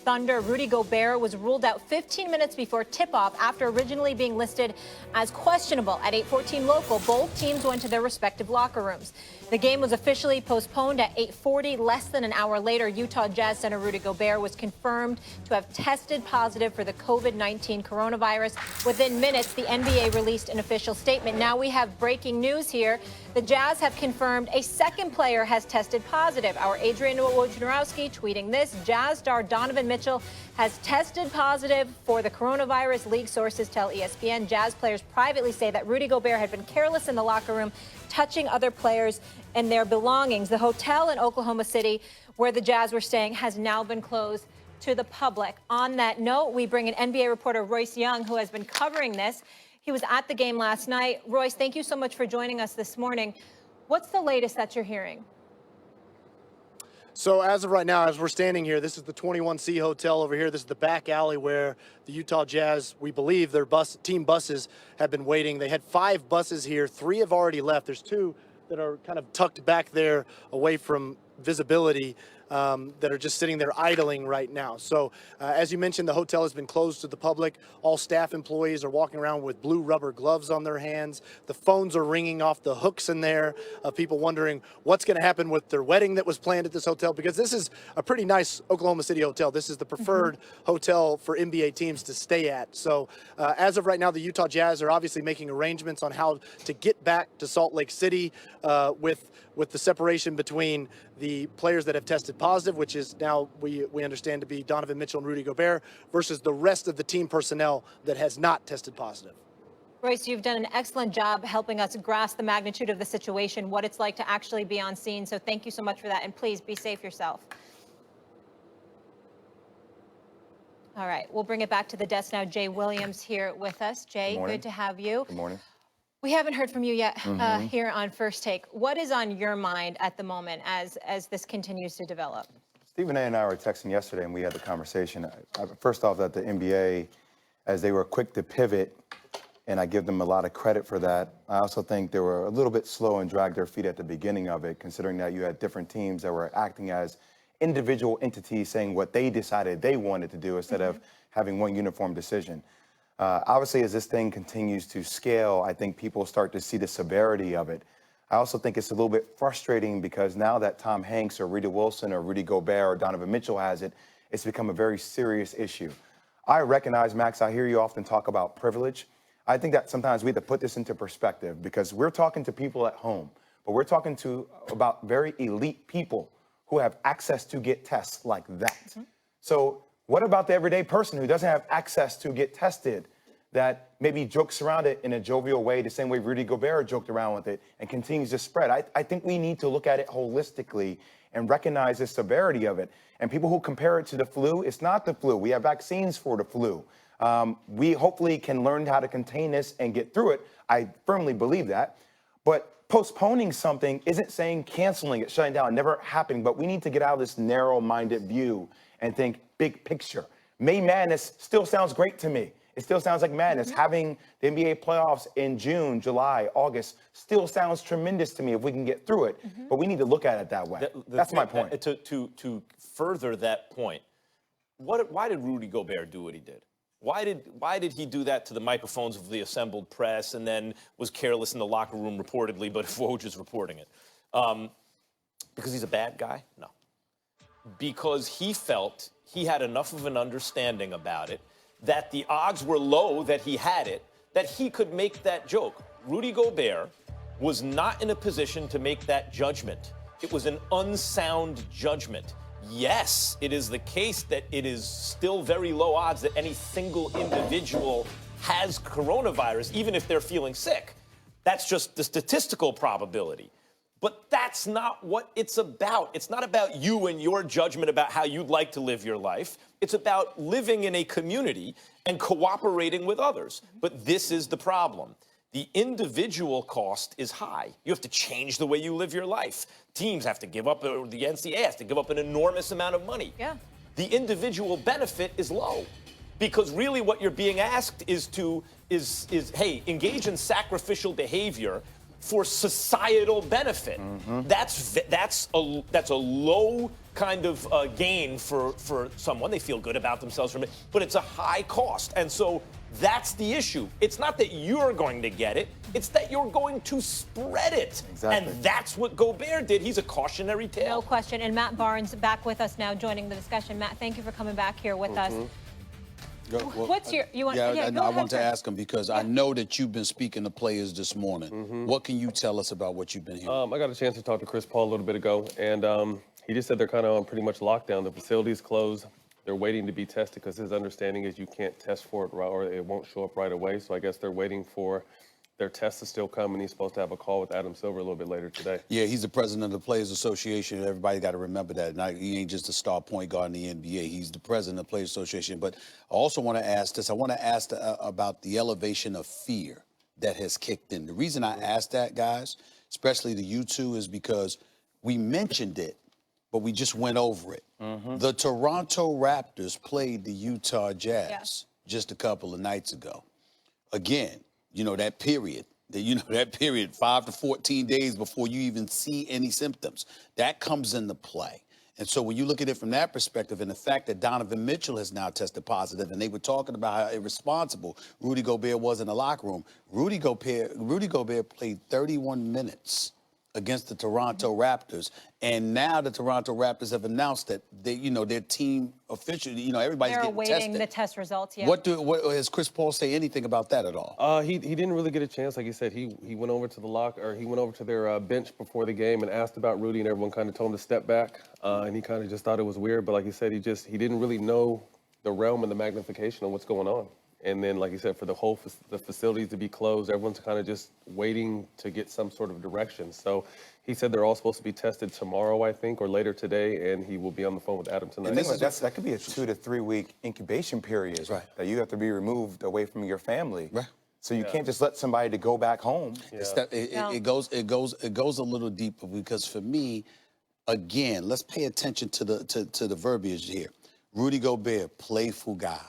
Thunder. Rudy Gobert was ruled out 15 minutes before tip-off after originally being listed as questionable at 8:14 local. Both teams went to their respective locker rooms. The game was officially postponed at 8:40. Less than an hour later, Utah Jazz center Rudy Gobert was confirmed to have tested positive for the COVID-19 coronavirus. Within minutes, the NBA released an official statement. Now we have breaking news here. The Jazz have confirmed a second player has tested positive. Our Adrian Wojnarowski tweeting this: Jazz star Donovan Mitchell has tested positive for the coronavirus. League sources tell ESPN Jazz players privately say that Rudy Gobert had been careless in the locker room, touching other players and their belongings. The hotel in Oklahoma City where the Jazz were staying has now been closed to the public. On that note, we bring in NBA reporter Royce Young, who has been covering this. He was at the game last night. Royce, thank you so much for joining us this morning. What's the latest that you're hearing? So as of right now, as we're standing here, this is the 21C Hotel over here. This is the back alley where the Utah Jazz, we believe their team buses have been waiting. They had 5 buses here. 3 have already left. There's 2 that are kind of tucked back there away from visibility that are just sitting there idling right now. So as you mentioned, the hotel has been closed to the public. All staff employees are walking around with blue rubber gloves on their hands. The phones are ringing off the hooks in there of people wondering what's going to happen with their wedding that was planned at this hotel, because this is a pretty nice Oklahoma City hotel. This is the preferred hotel for NBA teams to stay at. So as of right now, the Utah Jazz are obviously making arrangements on how to get back to Salt Lake City with the separation between the players that have tested positive, which is now we understand to be Donovan Mitchell and Rudy Gobert, versus the rest of the team personnel that has not tested positive. Royce, you've done an excellent job helping us grasp the magnitude of the situation, what it's like to actually be on scene. So thank you so much for that. And please be safe yourself. All right, we'll bring it back to the desk now. Jay Williams here with us. Jay, good to have you. Good morning. We haven't heard from you yet here on First Take. What is on your mind at the moment as this continues to develop? Stephen A. and I were texting yesterday, and we had the conversation. First off, that the NBA, as they were quick to pivot, and I give them a lot of credit for that, I also think they were a little bit slow and dragged their feet at the beginning of it, considering that you had different teams that were acting as individual entities saying what they decided they wanted to do instead of having one uniform decision. Obviously, as this thing continues to scale, I think people start to see the severity of it. I also think it's a little bit frustrating because now that Tom Hanks or Rita Wilson or Rudy Gobert or Donovan Mitchell has it, it's become a very serious issue. I recognize, Max, I hear you often talk about privilege. I think that sometimes we have to put this into perspective because we're talking to people at home, but we're talking about very elite people who have access to get tests like that. So what about the everyday person who doesn't have access to get tested, that maybe jokes around it in a jovial way, the same way Rudy Gobert joked around with it and continues to spread? I think we need to look at it holistically and recognize the severity of it. And people who compare it to the flu, it's not the flu. We have vaccines for the flu. We hopefully can learn how to contain this and get through it. I firmly believe that. But postponing something isn't saying canceling it, shutting down, never happening. But we need to get out of this narrow-minded view and think big picture. May Madness still sounds great to me. It still sounds like madness. Having the NBA playoffs in June, July, August still sounds tremendous to me if we can get through it. But we need to look at it that way. That's my point. To further that point, why did Rudy Gobert do what he did? Why did he do that to the microphones of the assembled press and then was careless in the locker room reportedly, but Woj is reporting it? Because he's a bad guy? No. Because he felt he had enough of an understanding about it, that the odds were low that he had it, that he could make that joke. Rudy Gobert was not in a position to make that judgment. It was an unsound judgment. Yes, it is the case that it is still very low odds that any single individual has coronavirus, even if they're feeling sick. That's just the statistical probability. But that's not what it's about. It's not about you and your judgment about how you'd like to live your life. It's about living in a community and cooperating with others. But this is the problem. The individual cost is high. You have to change the way you live your life. Teams have to give up, or the NCAA has to give up an enormous amount of money. Yeah. The individual benefit is low. Because really what you're being asked is hey, engage in sacrificial behavior for societal benefit. That's a low kind of gain for someone. They feel good about themselves from it, but it's a high cost. And so that's the issue. It's not that you're going to get it, it's that you're going to spread it. Exactly. And that's what Gobert did. He's a cautionary tale. No question. And Matt Barnes back with us now, joining the discussion. Matt, thank you for coming back here with us. What's your, you want, I go ahead, want to sir. ask him because I know that you've been speaking to players this morning. What can you tell us about what you've been hearing? I got a chance to talk to Chris Paul a little bit ago, and he just said they're kind of on pretty much lockdown. The facility's closed. They're waiting to be tested because his understanding is you can't test for it right, or it won't show up right away. So I guess they're waiting for their test to still come, and he's supposed to have a call with Adam Silver a little bit later today. Yeah, he's the president of the Players Association. Everybody got to remember that. Now, he ain't just a star point guard in the NBA. He's the president of the Players Association. But I also want to ask this. I want to ask about the elevation of fear that has kicked in. The reason I asked that, guys, especially to you two, is because we mentioned it, but we just went over it. The Toronto Raptors played the Utah Jazz just a couple of nights ago. Again, you know, that period, 5 to 14 days before you even see any symptoms, that comes into play. And so when you look at it from that perspective, and the fact that Donovan Mitchell has now tested positive, and they were talking about how irresponsible Rudy Gobert was in the locker room. Rudy Gobert played 31 minutes against the Toronto Raptors, and now the Toronto Raptors have announced that their team officially, everybody's They're getting awaiting tested. the test results. Yeah. What has Chris Paul say anything about that at all? He didn't really get a chance. Like you said, he went over to he went over to their bench before the game and asked about Rudy, and everyone kind of told him to step back. And he kind of just thought it was weird. But like you said, he didn't really know the realm and the magnification of what's going on. And then, like you said, for the facilities to be closed, everyone's kind of just waiting to get some sort of direction. So he said they're all supposed to be tested tomorrow, I think, or later today, and he will be on the phone with Adam tonight. And that could be a 2 to 3 week incubation period that you have to be removed away from your family. Right. So you can't just let somebody to go back home. It goes a little deeper because for me, again, let's pay attention to the verbiage here. Rudy Gobert, playful guy.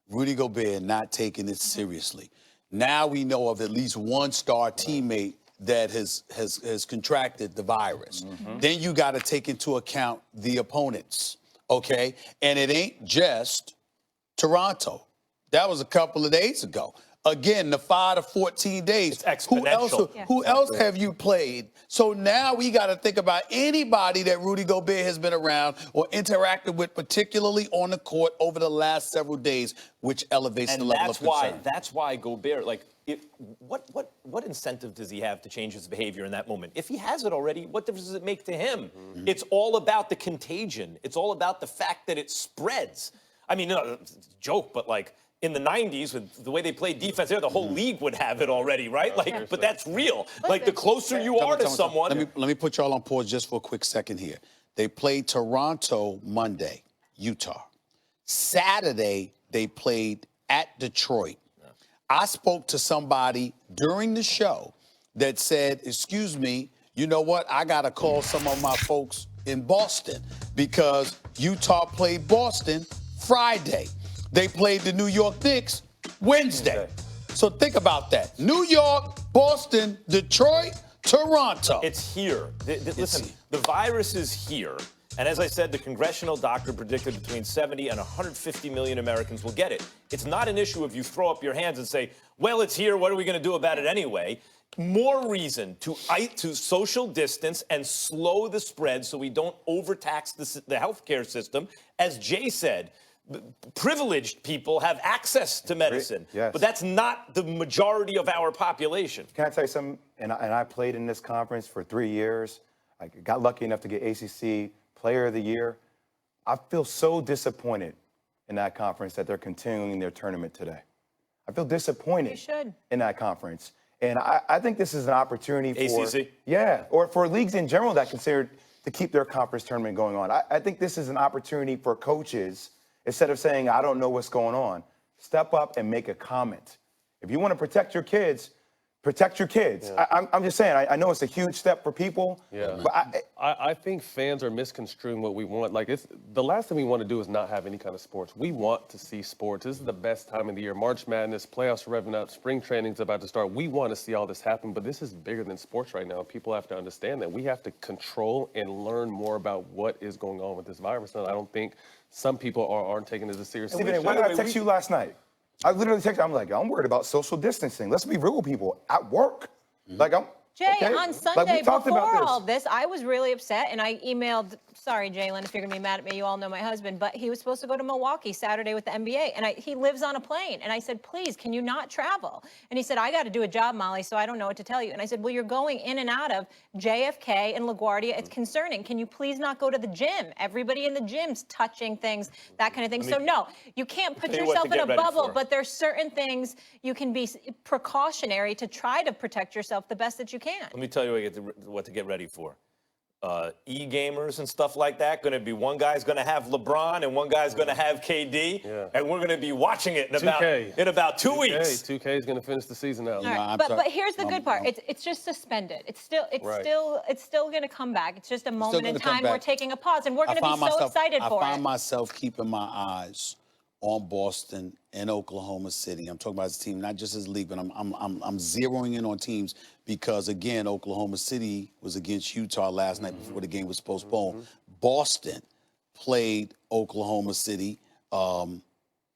Rudy Gobert not taking it seriously. Now we know of at least one star teammate that has contracted the virus. Then you got to take into account the opponents, okay? And it ain't just Toronto. That was a couple of days ago. Again, the 5 to 14 days. It's exponential. Who else have you played? So now we got to think about anybody that Rudy Gobert has been around or interacted with, particularly on the court over the last several days, which elevates the level of concern. That's why Gobert, what incentive does he have to change his behavior in that moment? If he has it already, what difference does it make to him? It's all about the contagion. It's all about the fact that it spreads. I mean, it's a joke, but in the 90s, with the way they played defense there, the whole league would have it already, right? But that's real. The closer you are to someone. Let me put y'all on pause just for a quick second here. They played Toronto Monday, Utah. Saturday, they played at Detroit. I spoke to somebody during the show that said, excuse me, you know what? I got to call some of my folks in Boston because Utah played Boston Friday. They played the New York Knicks Wednesday. So think about that. New York, Boston, Detroit, Toronto. It's here. Listen, the virus is here. And as I said, the congressional doctor predicted between 70 and 150 million Americans will get it. It's not an issue if you throw up your hands and say, well, it's here. What are we going to do about it anyway? More reason to social distance and slow the spread so we don't overtax the healthcare system. As Jay said, privileged people have access to medicine, but that's not the majority of our population. Can I tell you something? And I played in this conference for 3 years. I got lucky enough to get ACC Player of the Year. I feel so disappointed in that conference that they're continuing their tournament today. I feel disappointed in that conference. And I think this is an opportunity for ACC? Or for leagues in general that consider to keep their conference tournament going on. I think this is an opportunity for coaches, instead of saying, I don't know what's going on, step up and make a comment. If you want to protect your kids, Protect your kids. I'm just saying, I know it's a huge step for people, but I think fans are misconstruing what we want. Like, it's the last thing we want to do is not have any kind of sports. We want to see sports. This is the best time of the year. March Madness, playoffs are revving up, spring training's about to start. We want to see all this happen, but this is bigger than sports right now. People have to understand that we have to control and learn more about what is going on with this virus. And I don't think some people aren't taking it as seriously. Stephen, when did I text you last night? I literally texted, I'm like, I'm worried about social distancing. Let's be real with people at work. Like, Jay, okay. on Like, Sunday, we talked about before all this, I was really upset, and I emailed, sorry, Jalen, if you're going to be mad at me, you all know my husband, but he was supposed to go to Milwaukee Saturday with the NBA, and he lives on a plane. And I said, please, can you not travel? And he said, I got to do a job, Molly, so I don't know what to tell you. And I said, well, you're going in and out of JFK and LaGuardia. It's concerning. Can you please not go to the gym? Everybody in the gym's touching things, that kind of thing. So, no, you can't put yourself in a bubble, but there's certain things you can be precautionary to try to protect yourself the best that you can. Let me tell you what to get ready for. E-gamers and stuff like that, going to be one guy's going to have LeBron and one guy's going to have KD, and we're going to be watching it in about 2 weeks. 2K is going to finish the season out. Right. But here's the good part. It's just suspended. It's still going to come back. It's just a moment in time. We're taking a pause, and we're going to be so excited for it. I find myself keeping my eyes on Boston and Oklahoma City. I'm talking about this team, not just as a league, but I'm zeroing in on teams because, again, Oklahoma City was against Utah last night before the game was postponed. Boston played Oklahoma City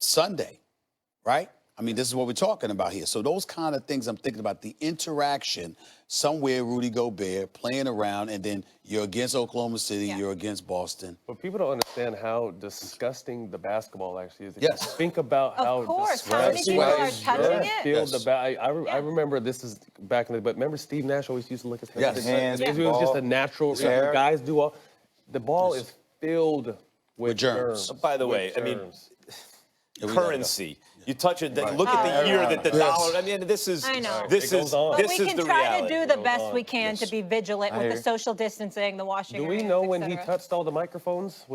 Sunday, right? I mean, this is what we're talking about here. So those kind of things I'm thinking about, the interaction somewhere, Rudy Gobert playing around, and then you're against Oklahoma City, you're against Boston. But people don't understand how disgusting the basketball actually is. Yes. Think about how many people are touching it? I remember this is back in the, but remember Steve Nash always used to look at his hands. Hands, It was just a natural, guys do all, the ball is filled with germs. By the way, I mean, currency. You touch it, look at the year that the dollar, I mean, this is, this is the reality. But we can try to do the best we can to be vigilant with the social distancing, the washing. Do we know when he touched all the microphones?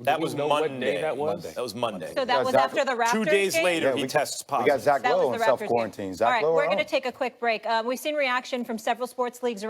That was Monday. That was? That was Monday. So that was after the Raptors 2 days game? later, he tests positive. We got Zach Lowe in self-quarantine. All right, we're going to take a quick break. We've seen reaction from several sports leagues around